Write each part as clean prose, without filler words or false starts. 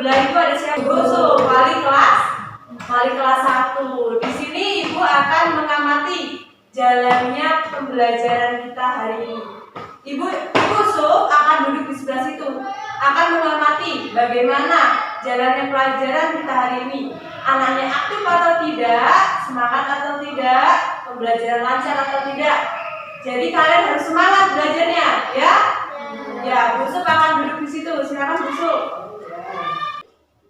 sebelah itu ada siapa? Ibu, wali kelas 1. Di sini Ibu akan mengamati jalannya pembelajaran kita hari ini. Ibu akan duduk di sebelah situ, akan mengamati bagaimana jalannya pelajaran kita hari ini. Anaknya aktif atau tidak, semangat atau tidak, pembelajaran lancar atau tidak. Jadi kalian harus semangat belajarnya, ya? Ya, Bu Sup akan duduk di situ. Silakan Bu Sup.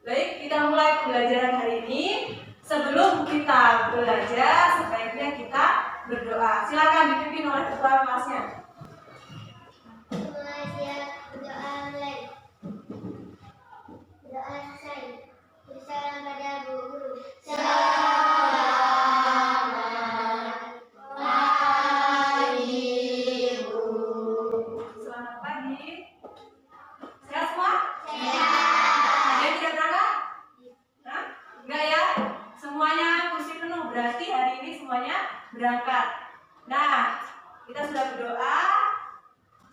Baik, kita mulai pembelajaran hari ini. Sebelum kita belajar, sebaiknya kita berdoa. Silakan dipimpin oleh ketua kelasnya. Berdoa mulai. Berdoa selesai. Bersalam pada Bu Guru. Berangkat. Nah, kita sudah berdoa.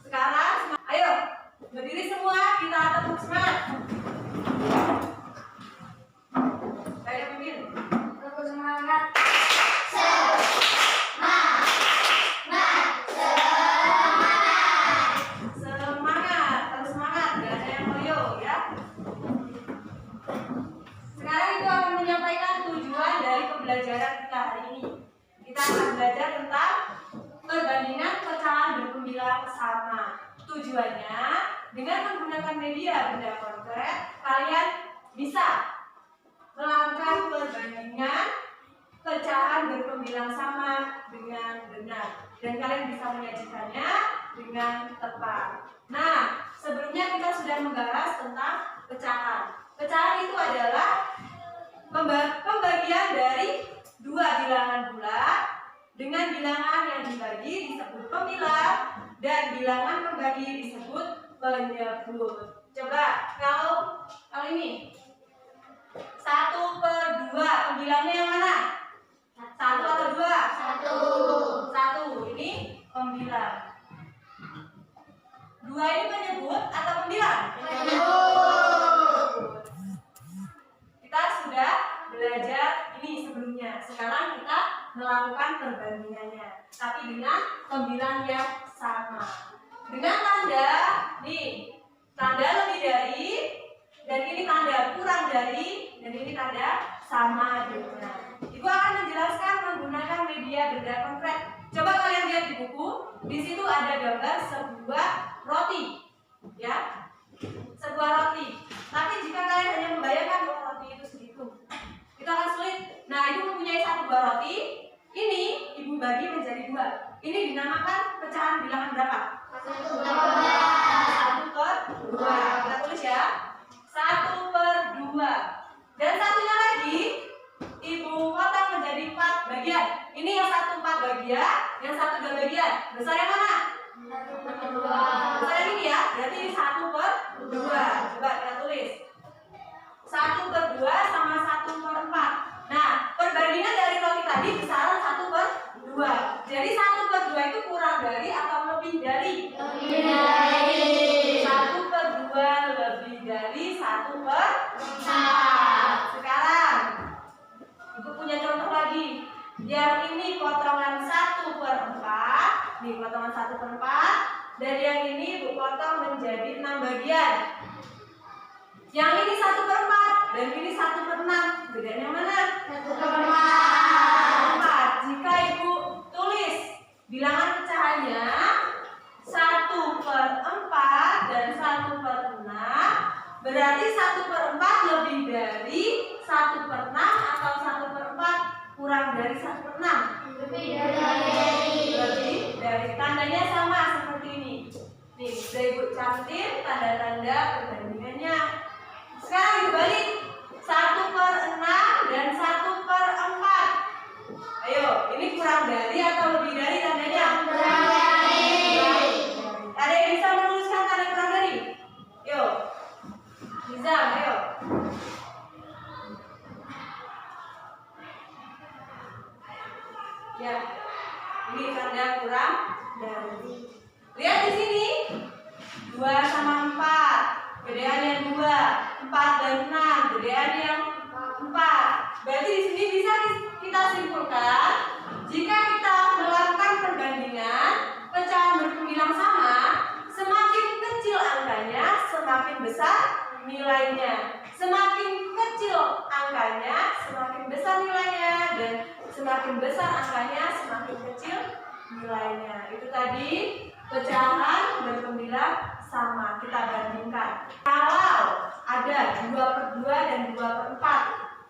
Sekarang, ayo berdiri semua, kita tepuk semangat. Ayo pimpin. Tepuk semangat. Semangat, terus semangat. Gak ada yang loyo, ya. Sekarang itu akan menyampaikan tujuan dari pembelajaran kita hari ini. Kita akan belajar tentang perbandingan pecahan berpembilang sama. Tujuannya, dengan menggunakan media benda konkret, kalian bisa melakukan perbandingan pecahan berpembilang sama dengan benar. Dan kalian bisa menyajikannya dengan tepat. Nah, sebelumnya kita sudah membahas tentang pecahan. Pecahan itu adalah pembagian dari dua bilangan bulat dengan bilangan yang dibagi disebut pembilang dan bilangan pembagi disebut penyebut. Coba kalau ini 1/2, pembilangnya yang mana? 1 atau 2? 1. Ini pembilang. 2 ini penyebut atau pembilang? Penyebut. Kita sudah belajar ini sebelumnya. Sekarang kita melakukan perbandingannya, tapi dengan pembilang yang sama. Dengan tanda, nih, tanda lebih dari, dan ini tanda kurang dari, dan ini tanda sama dengan. Ibu akan menjelaskan menggunakan media benda konkret. Coba kalian lihat di buku, di situ ada gambar sebuah roti, ya, sebuah roti. Tapi jika kalian hanya membayangkan bahwa roti itu segitu, itu akan sulit. Nah, ibu mempunyai satu buah roti. Ini ibu bagi menjadi 2. Ini dinamakan pecahan bilangan berapa? 1/2. Kita tulis ya. 1/2. Dan satunya lagi ibu potong menjadi 4 bagian. Ini yang 1/4 bagian, yang 1/2 bagian. Besar yang mana? Besar yang ini ya. Berarti ini 1/2. Coba kita tulis. 1/2 sama 1/4. Nah, perbandingan dari roti tadi besaran 1/2. Jadi 1/2 itu kurang dari atau lebih dari? Lebih dari. 1/2 lebih dari 1/4. Sekarang, ibu punya contoh lagi. Yang ini potongan 1/4. Nih, potongan 1/4. Dan yang ini ibu potong menjadi 6 bagian. Yang ini 1/4 dan ini 1/6. Bedanya mana? 1/4. Jika ibu tulis bilangan pecahannya 1/4 dan 1/6, berarti 1/4 lebih dari 1/6 atau 1/4 kurang dari 1/6? Lebih dari. Tandanya sama seperti ini. Nih, sudah ibu cantin tanda-tanda perbandingannya. Sekarang ibu balik 1/6 dan 1/4. Ayo, ini kurang dari atau lebih dari tandanya? Kurang dari. Ada yang bisa menuliskan tanda kurang dari? Yuk, bisa, ayo. Ya, ini tanda kurang dari. Lihat di sini, 2 sama 4. Gedean yang 2. 4 dan 6. Gedean yang 4. Berarti di sini bisa kita simpulkan, jika kita melakukan perbandingan pecahan berbilang sama, semakin kecil angkanya, semakin besar nilainya. Semakin kecil angkanya, semakin besar nilainya, dan semakin besar angkanya, semakin kecil nilainya. Itu tadi pecahan berpembilang sama, kita bandingkan. Kalau ada 2/2 dan 2/4,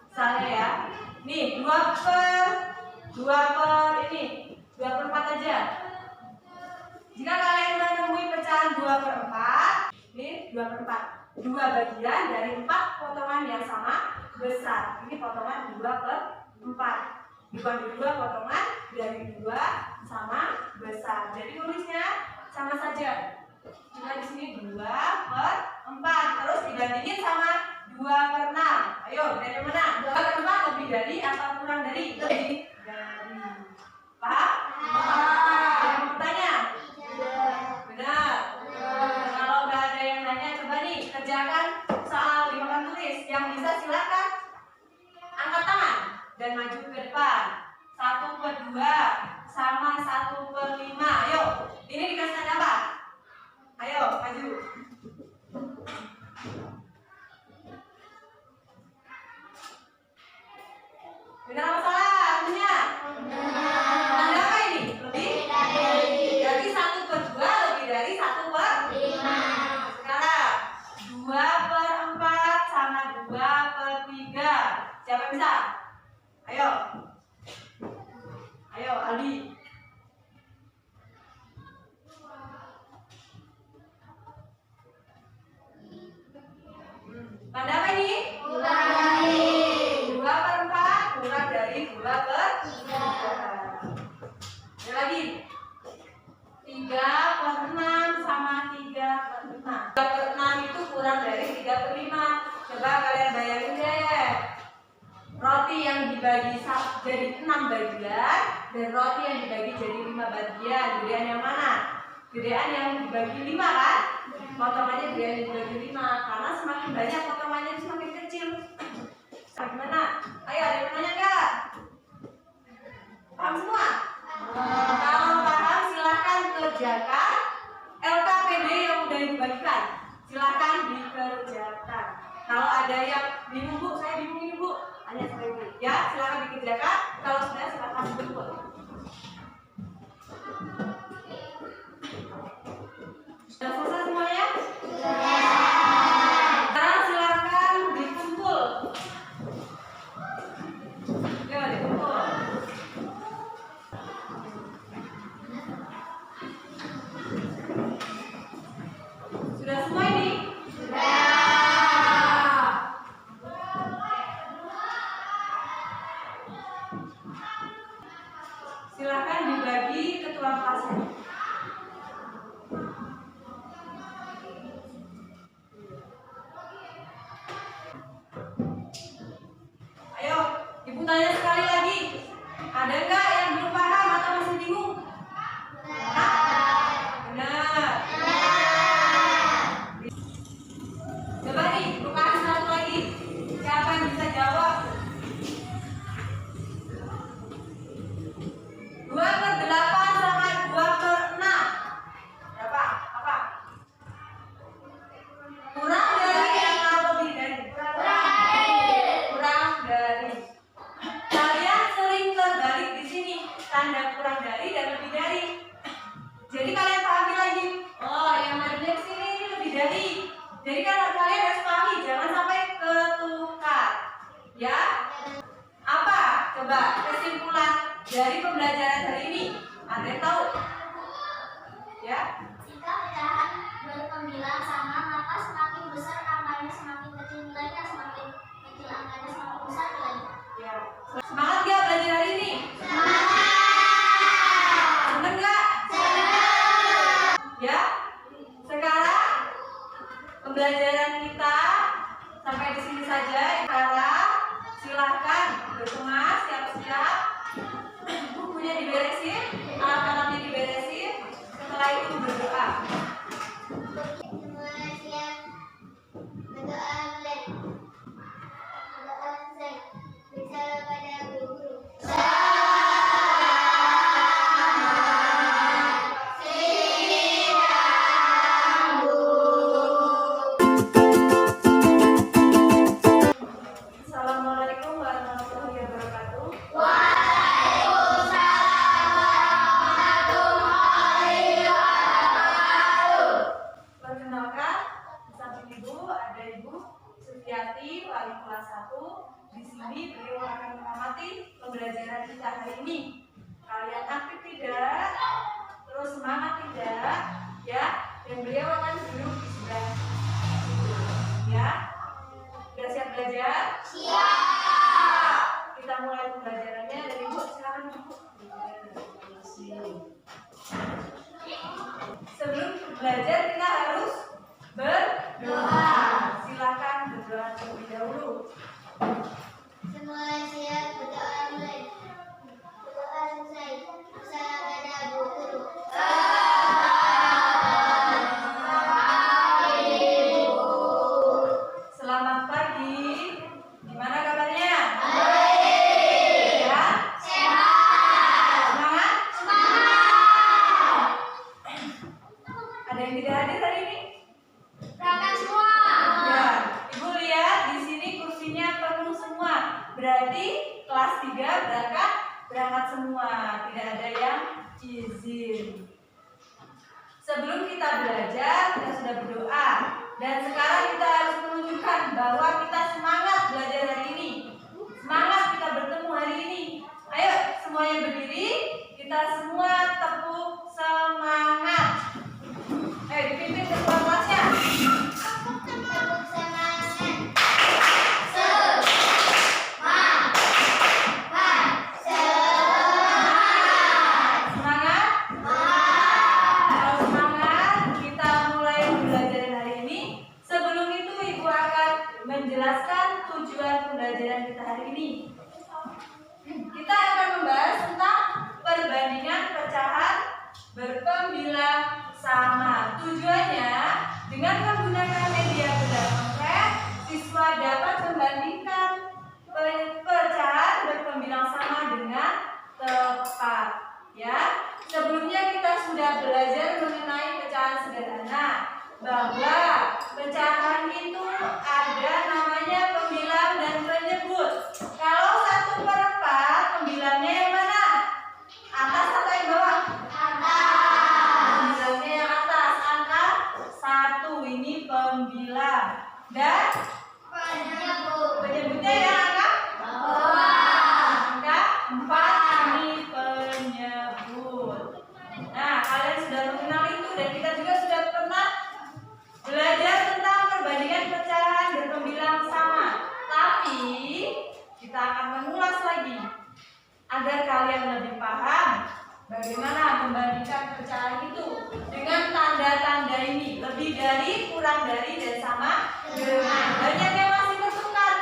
misalnya ya, nih 2/4 aja. Jika kalian menemui pecahan 2/4, ini 2/4, 2 bagian dari 4 potongan yang sama besar. Ini potongan 2/4, dibagi 2 potongan dari 2 sama besar. Jadi tulisnya sama saja. Cuma di sini 2/4, terus dibandingin sama 2/6. Ayo, dari mana? 2/4 lebih dari atau kurang dari? Lebih dari. Paham? Ada yang bertanya? Benar. Kalau nggak ada yang nanya, coba nih kerjakan soal 5 papan tulis. Yang bisa silakan angkat tangan dan maju ke depan. 1/2 sama 1/5. Ayo, ini dikasih tanda apa? Ayo, maju. Benar apa salah? Artinya? Tanda apa ini? Lebih dari 1/2, lebih dari 1/5. Sekarang 2/4 sama 2/3. Siapa bisa? Ayo. Ayo, Aldi. Tanda apa ini? 2/4 kurang dari 2/3. Ada lagi. 3/6 sama 3/5. 3/6 itu kurang dari 3/5. Coba kalian bayangin deh. Roti yang dibagi jadi 6 bagian dan roti yang dibagi jadi 5 bagian. Gedean yang mana? Gedean yang dibagi 5 kan? Potongannya gedean yang dibagi 5. Karena semakin banyak potongannya semakin kecil. Bagaimana? Ayo, ada yang nanya nggak? Paham semua? Kalau paham silahkan kerjakan LKPD yang udah dibagikan. Silahkan dikerjakan. Kalau ada yang bingung, Bu, saya bingung ini, Bu, hanya sama Ibu. Ya, silahkan dikerjakan. Kalau sudah, silahkan dijemput. Sudah selesai semuanya? Sekarang silahkan dikumpul. Ayo, dikumpul. Sudah semua ini? Silakan dibagi ketua kelasnya. Ayo, Ibu tanya sekali lagi. Ada nggak yang belum paham atau masih bingung? Benar. Coba nih, Ibu kasih satu lagi. Siapa yang bisa jawab? 2/8 sama 2/6. Berapa? Apa? Kurang dari atau lebih dari? Kurang dari. Kalian sering terbalik di sini. Tanda kurang dari dan lebih dari. Jadi kalian pahami lagi. Oh, yang ada sini ini lebih dari. Jadi kalau kalian harus pahami, jangan sampai ketukar. Ya? Apa? Coba kesimpulan dari pembelajaran hari ini. Ada yang tahu? Ya? Jika pecahan berpembilang sama, maka semakin besar angkanya, semakin kecil nilainya, semakin kecil angkanya, semakin besar nilainya. Ya. Semangat nggak belajar hari ini? Seneng nggak? Ya? Sekarang pembelajaran kita sampai di sini saja. Sekarang silahkan berkemas, siap-siap. Bukunya diberesin, alat-alatnya diberesin. Setelah itu berdoa. Semua siap berdoa mulai. Yati, wali kelas 1. Di sini beliau akan mengamati pembelajaran kita hari ini. Kalian aktif tidak? Terus semangat tidak? Ya, dan beliau akan duduk di sebelah ya. Sudah siap belajar? Siap. Kita mulai pembelajarannya dari Ibu. Silakan Ibu. Sebelum belajar kita harus berdoa. Silakan berdoa terlebih dahulu. Semua siap, berdoa mulai. Berdoa selesai. Saya ada Bu Guru. Selamat pagi. Gimana kabarnya? Baik. Ya? Sehat. Semangat? Semangat. Ada yang tidak hadir hari ini? Berangkat semua. Ya. Ibu lihat di sini kursinya penuh semua. Berarti kelas 3 berangkat semua. Tidak ada yang izin. Sebelum kita belajar, kita sudah berdoa. Dan sekarang kita harus menunjukkan bahwa kita semangat belajar hari ini. Semangat kita bertemu hari ini. Ayo semuanya berdiri. Kita semua tepuk semangat. Ayo dipimpin ketua kelasnya. Tepuk semangat. Semangat. Kalau semangat, kita mulai pembelajaran hari ini. Sebelum itu Ibu akan menjelaskan tujuan pembelajaran kita hari ini. Kita akan membahas tentang perbandingan pecahan berpembilang sama. Tujuannya, dengan menggunakan media benda konkret, siswa dapat membandingkan pecahan berpembilang sama dengan tepat. Ya, sebelumnya kita sudah belajar mengenai pecahan sederhana, bahwa pecahan itu ada namanya pembilang dan penyebut. Kalau 1/4, pembilangnya yang mana? Atas atau yang bawah? Pembilangnya yang atas, angka 1 ini pembilang. Dan penyebutnya yang angka? Angka 4 ini penyebut. Nah, kalian sudah mengenal itu dan kita juga sudah pernah belajar tentang perbandingan pecahan berpembilang sama. Tapi kita akan mengulas lagi agar kalian lebih paham bagaimana membandingkan pecahan itu dengan tanda-tanda ini. Lebih dari, kurang dari, dan sama dengan. Banyak yang masih tertukar.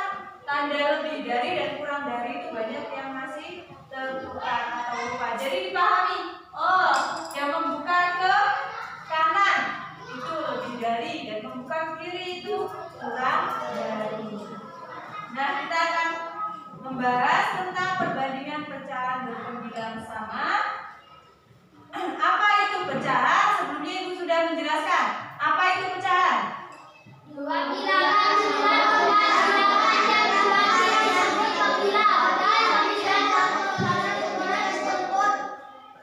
Tanda lebih dari dan kurang dari itu banyak yang masih tertukar atau lupa. Jadi dipahami. Oh, yang membuka ke kanan itu lebih dari, dan membuka ke kiri itu kurang dari. Nah, kita akan membahas tentang perbandingan pecahan berpembilang sama. Apa itu pecahan? Sebelumnya Ibu sudah menjelaskan. Apa itu pecahan? Dua bilangan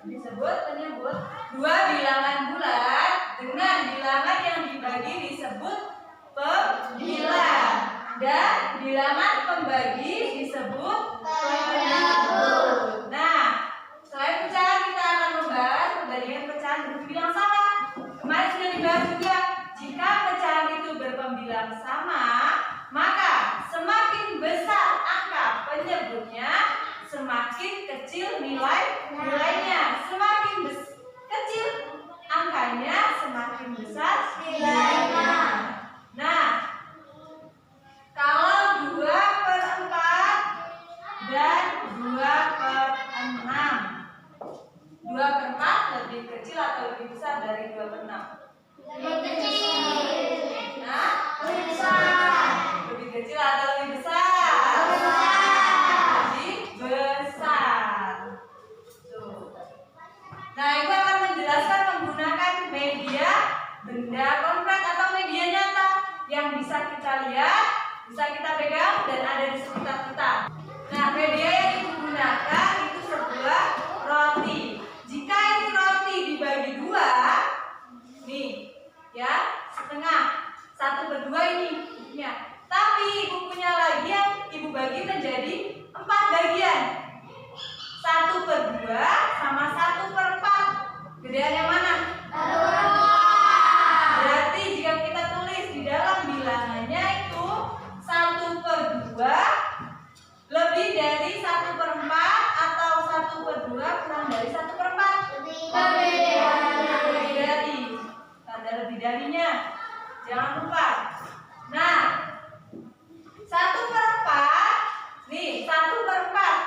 Disebut penyebut. Dua bilangan bulat dengan bilangan yang dibagi disebut pembilang, dan bilangan pembagi disebut penyebut. Nah, selain pecahan kita akan membahas perbandingan pecahan berpembilang sama. Kemarin sudah dibahas juga, jika pecahan itu berpembilang sama, maka semakin besar angka penyebutnya, semakin kecil nilainya. Semakin kecil angkanya, semakin besar nilainya. Nah, kalau 2/4 dan 2/6, 2/4 lebih kecil atau lebih besar dari 2/6? lebih kecil. Nah, Lebih besar. lebih kecil atau lebih besar? Lebih besar. Tuh. Nah, Ibu akan menjelaskan menggunakan media benda konkret atau media nyata yang bisa kita lihat, bisa kita pegang, dan ada di sekitar kita. Nah, media yang digunakan itu sebuah roti. Jika ini roti dibagi 2, nih, ya, setengah, 1/2 ini. Ya. Tapi jangan lupa. Nah, 1/4 nih, 1/4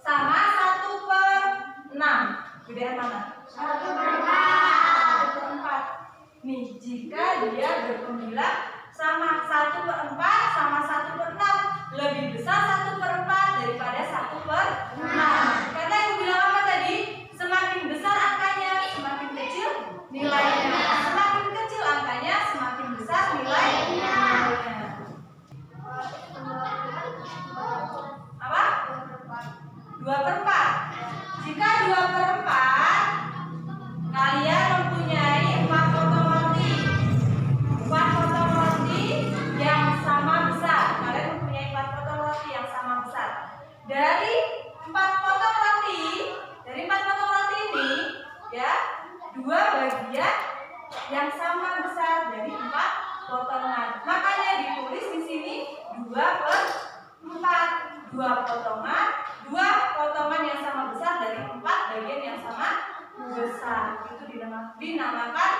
sama 1/6. Gedean mana? 1/4. Nih, jika dia berpembilang sama 1/4 sama 1/6, lebih besar 1/4 daripada 1/6. Karena ibu bilang apa tadi? Semakin besar angkanya, semakin kecil nilainya. Semakin kecil angkanya, semakin besar nilainya. Apa? 2/4. Jika 2/4, kalian mempunyai 4 potong roti. 4 potong roti yang sama besar. Kalian mempunyai 4 potong roti yang sama besar. Dari 4 potong roti ini, ya, 2 bagian yang sama besar dari 4 potongan. Makanya ditulis di sini 2/4. 2 potongan, 2 potongan yang sama besar dari 4 bagian yang sama besar. Itu dinamakan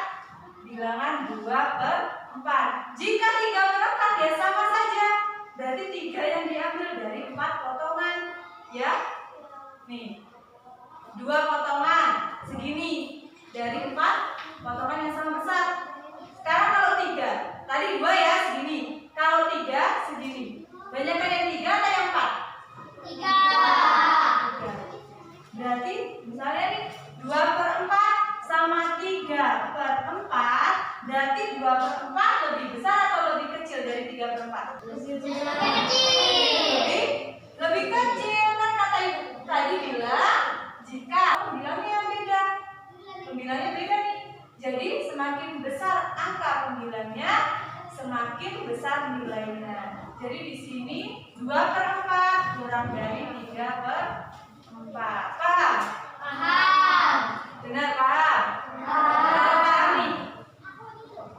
bilangan 2/4. Jika 3/4 ya sama saja. Berarti 3 yang diambil dari 4 potongan, ya. Nih, 2 potongan segini dari 4 potongan yang sama besar. Sekarang kalau 3, tadi 2 ya segini. Kalau 3 segini. Banyakkan yang 3 atau yang 4? 3. Berarti misalnya nih 2/4 sama 3/4, berarti 2/4 lebih besar atau lebih kecil dari 3/4? Lebih kecil. Kan kata ibu tadi bilang jika pembilangnya beda. Pembilangnya beda nih. Jadi semakin besar angka pembilangnya, semakin besar nilainya. Jadi di sini 2/4 kurang dari 3/4. Paham? Paham. Benar paham? Paham nih.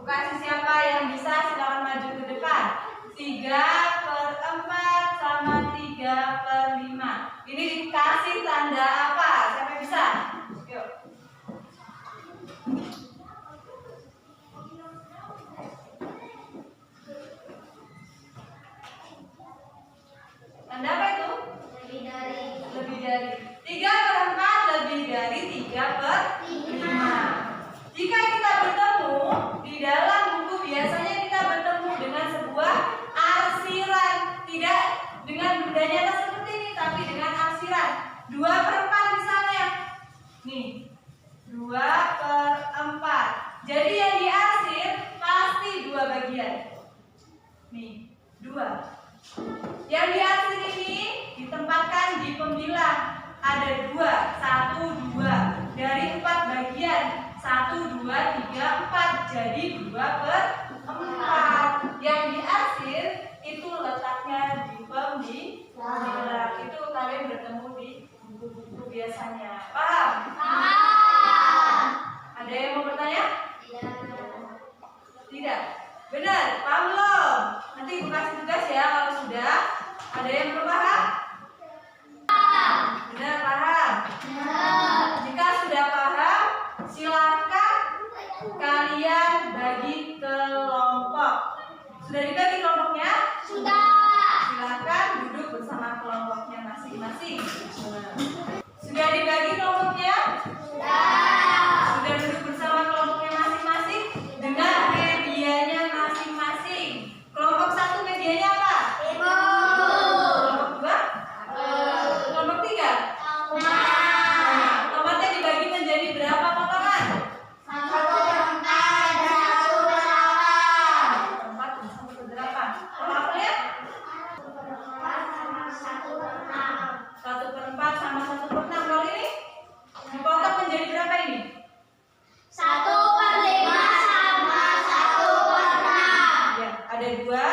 Kasih siapa yang bisa silakan maju ke depan. 3/4 sama 3/5. Ini dikasih tanda apa? Siapa yang bisa? Yuk. Tanda apa itu? Lebih dari 3/4 lebih dari 3/5. Jika kita bertemu di dalam buku, biasanya kita bertemu dengan sebuah arsiran, tidak dengan benda nyata seperti ini, tapi dengan arsiran. 2/4 misalnya. Nih, 2/4. Jadi yang diarsir pasti 2 bagian. Nih, 2. Yang diarsir ini ditempatkan di pembilang. Ada 2, 1, 2. Dari 4 bagian, 1, 2, 3, 4. Jadi 2/4. Yang diarsir itu letaknya di pembilang. Itu kalian bertemu di buku-buku biasanya. Paham? Paham. Ada yang mau bertanya? Tidak? Benar? Paham belum? Nanti ibu kasih tugas ya kalau sudah. Ada yang belum paham? Benar, paham? Jika sudah paham, silakan kalian bagi kelompok. Sudah dibagi kelompoknya? Sudah. Silakan duduk bersama kelompoknya masing-masing. Sudah dibagi kelompoknya? Sudah. Sudah duduk bersama kelompoknya masing-masing dengan medianya masing-masing. Kelompok 1 medianya apa? Ibu. Kelompok 2? Kelompok 3? Tomatnya dibagi menjadi berapa potongan? 1/4 dan 1/8. 4 dan 1/8. Kalau apelnya? 1/4 sama 1/6. 1/4 sama 1/6. Kalau ini? Dipotong menjadi berapa ini? 1/5 sama 1/6. Ya, ada 2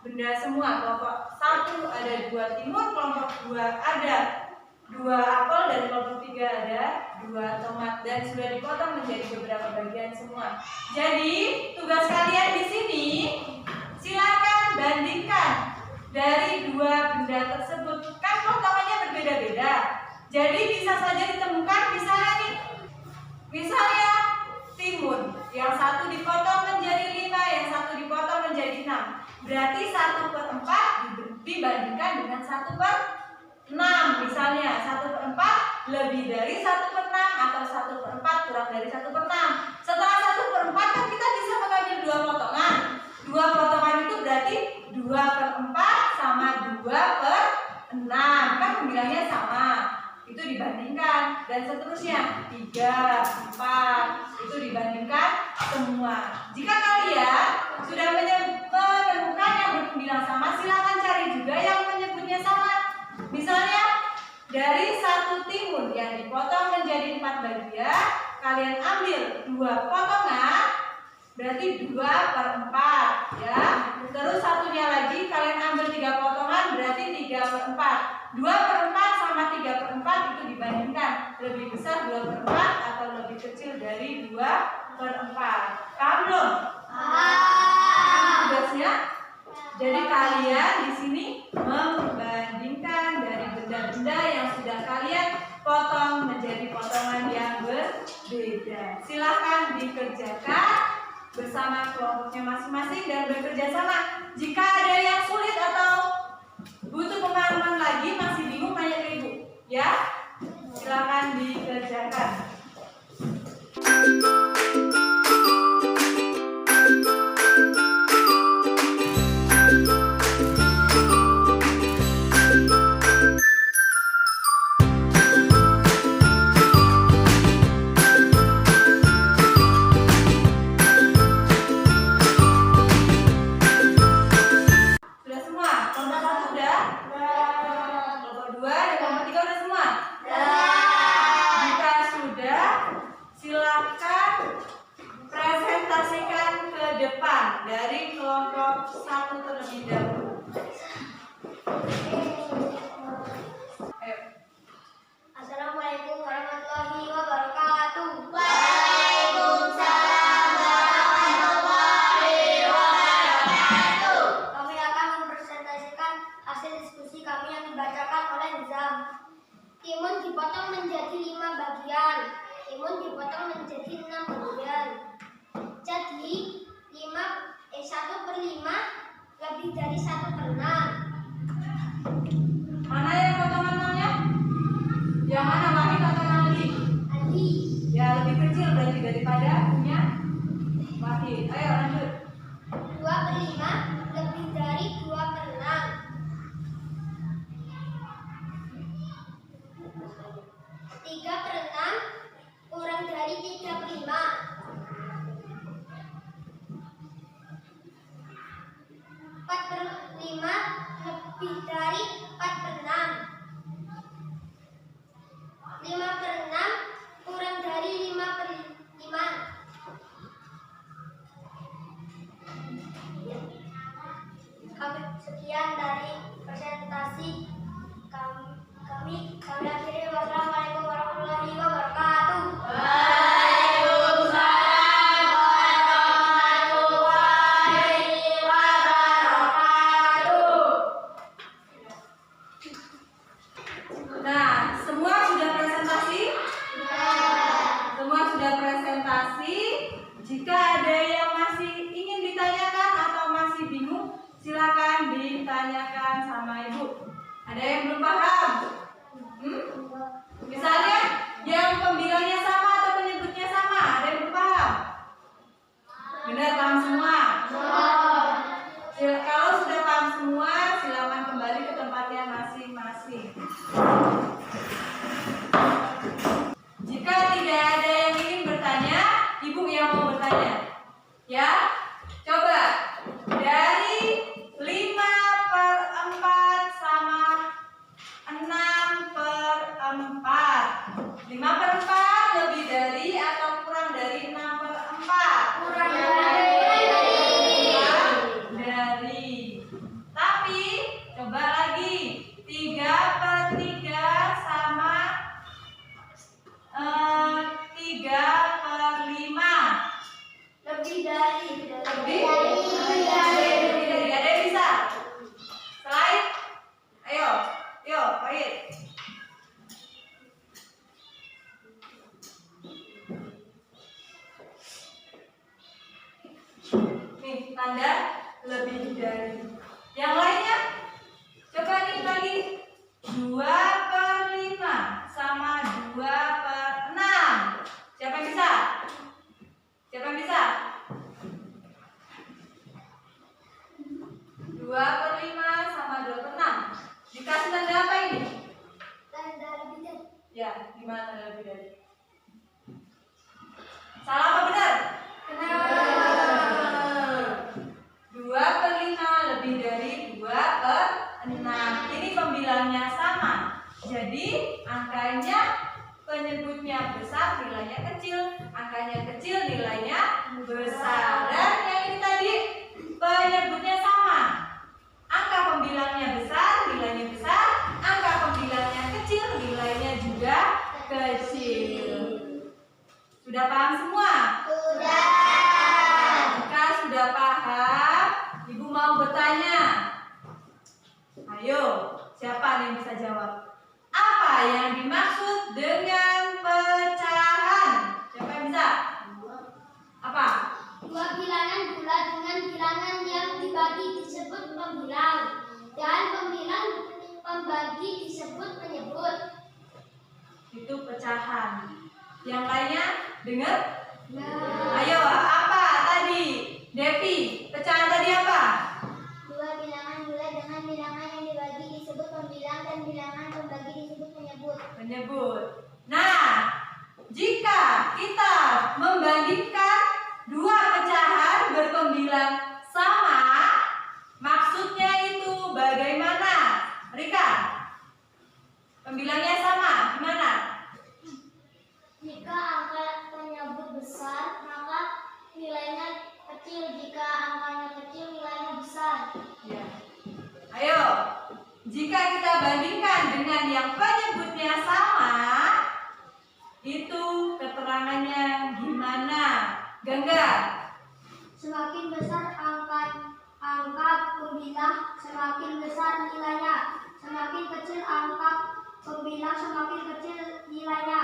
benda semua. Kelompok 1 ada 2 timun, kelompok 2 ada 2 apel, dan kelompok 3 ada 2 tomat, dan sudah dipotong menjadi beberapa bagian semua. Jadi tugas kalian di sini silakan bandingkan dari 2 benda tersebut. Kan potongannya berbeda-beda. Jadi bisa saja ditemukan misalnya nih, misalnya timun yang satu dipotong menjadi 5, yang satu Berarti 1/4 dibandingkan dengan 1/6. Misalnya 1/4 lebih dari 1/6 atau 1/4 kurang dari 1/6. Setelah 1/4 kan kita bisa mengambil 2 potongan. 2 potongan itu berarti 2/4 sama 2/6. Kan pembilangnya sama. Itu dibandingkan dan seterusnya 3, 4 itu dibandingkan semua. Jika kalian sudah menemukan yang berpembilang sama, silakan cari juga yang menyebutnya sama. Misalnya dari 1 timun yang dipotong menjadi 4 bagian, kalian ambil 2 potongan, berarti 2/4 ya. Terus satunya lagi kalian ambil 3 potongan, berarti 3/4. 2/4 sama 3/4 itu dibandingkan, lebih besar 2/4 atau lebih kecil dari 2/4. Paham belum? Tugasnya. Jadi kalian di sini membandingkan dari benda-benda yang sudah kalian potong menjadi potongan yang berbeda. Silakan dikerjakan bersama kelompoknya masing-masing dan bekerja sama. Jika ada yang sulit atau butuh pemahaman lagi, masih bingung, tanya ke ibu ya. Silakan dikerjakan. Sudah semua? Kelompok 1 udah? Kelompok 2 dan kelompok 3 udah semua? Jika sudah, silakan presentasikan ke depan dari kelompok 1 terlebih dahulu. Ayo. Assalamualaikum warahmatullahi wabarakatuh. Kami akan mempresentasikan hasil diskusi kami yang dibacakan oleh Nizam. Timun dipotong menjadi 5 bagian. Timun dipotong menjadi 6 bagian. Jadi 1/5 lebih dari 1/6. Mana yang potongan 6-nya? Yang mana Wahid atau Naldi? Adi. Ya, lebih kecil berarti daripada punya Wahid. Ayo lanjut. 2/5 lebih dari 2/6. 3/6 kurang dari 3/5. 4/5 lebih dari 4/6. 5/6 kurang dari 5/5. Sekian dari presentasi kami akhiri. Wassalamualaikum warahmatullahi wabarakatuh. Nah, semua sudah presentasi? Semua sudah presentasi. Jika ada yang masih ingin ditanyakan atau masih bingung, silakan ditanyakan sama ibu. Ada yang belum paham? Misalnya yang pembilangnya sama atau penyebutnya sama, ada yang belum paham? Benar, paham semua? Kalau sudah paham semua, silakan kembali ke tempatnya masing-masing. Jika tidak ada yang ingin bertanya, ibu yang mau bertanya. Ya, coba dari 5/4 sama 6/4. 5/4 lebih dari atau kurang dari 6/4? Kurang dari. Tapi coba lagi 3/3 sama 3/5. Lebih dari. Lebih dari. Ada yang bisa? Selain? Ayo, Wahid. Nih, tanda lebih dari. Yang lainnya? Coba nih lagi. 2/5 sama 2/6. Siapa yang bisa? Siapa yang bisa? 2/5 sama 2/6. Dikasih tanda apa ini? Tanda lebih dari. Ya, gimana tanda lebih dari? Salah apa benar? Benar. 2/5 lebih dari 2/6. Ini pembilangnya sama. Jadi angkanya penyebutnya besar, nilainya kecil. Angkanya kecil, nilainya besar. Dan yang ini tadi penyebutnya sama. Angka pembilangnya besar, nilainya besar. Angka pembilangnya kecil, nilainya juga kecil. Sudah paham semua? Sudah. Jika sudah paham, Ibu mau bertanya. Ayo, siapa yang bisa jawab? Apa yang dimaksud dengan pecahan? Siapa yang bisa? Apa? Dua bilangan bulat dengan bilangan yang dibagi disebut pembilang, dan pembilang pembagi disebut penyebut. Itu pecahan. Yang lainnya dengar? Nah, Ayo, apa tadi? Devi, pecahan tadi apa? dua bilangan bulat dengan bilangan yang dibagi disebut pembilang, dan bilangan pembagi disebut penyebut. Menyebut. Nah, jika kita membandingkan dua pecahan berpembilang sama, maksudnya itu bagaimana? Rika, pembilangnya sama, gimana? Jika angka penyebut besar, maka nilainya kecil. Jika angkanya kecil, nilainya besar. Ya. Ayo, jika kita bandingkan dengan yang penyebutnya sama, itu keterangannya gimana? Gangga? Semakin besar angka pembilang, semakin besar nilainya. Semakin kecil angka pembilang, semakin kecil nilainya.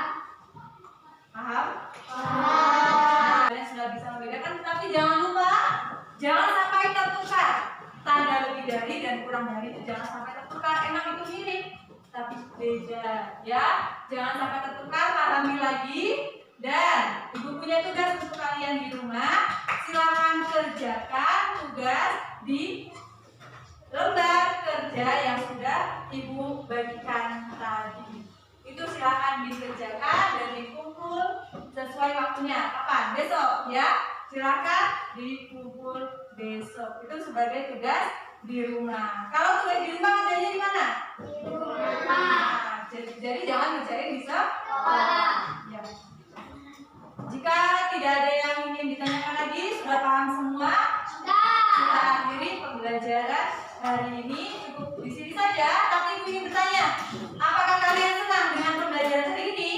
Paham? Nah, kalian sudah bisa membedakan, tapi jangan lupa, jangan sampai tertukar. Tanda lebih dari dan kurang dari itu jangan sampai tertukar. Emang itu mirip, tapi beda, ya. Jangan sampai tertukar, pahami lagi. Dan Ibu punya tugas untuk kalian di rumah. Silakan kerjakan tugas di lembar kerja yang sudah Ibu bagikan tadi. Itu silakan dikerjakan dan dikumpul sesuai waktunya. Kapan? Besok, ya. Silakan dikumpul besok. Itu sebagai tugas di rumah. Kalau tugas di rumah kerjanya di mana? Di rumah. Nah, jadi jangan ngerjain di sekolah. Ya. Jika tidak ada yang ingin ditanyakan lagi, sudah paham semua? Kita akhiri pembelajaran hari ini cukup di sini saja. Tapi Ibu ingin bertanya, apakah kalian senang dengan pembelajaran hari ini?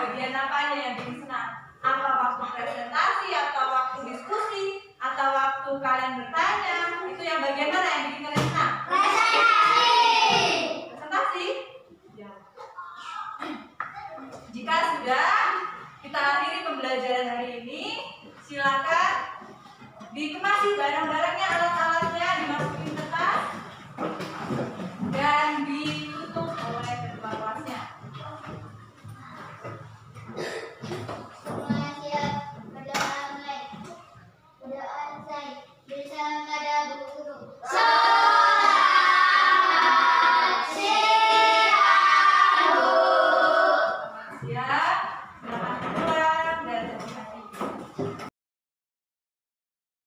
Bagian apanya yang bikin senang? Apa waktu presentasi, atau waktu diskusi, atau waktu kalian bertanya? Itu yang bagian mana yang bikin kalian senang? Presentasi? Ya. Jika sudah, kita akhiri pembelajaran hari ini. Silakan dikemasi barang-barangnya, alat-alatnya, dimasukin ke tas dan di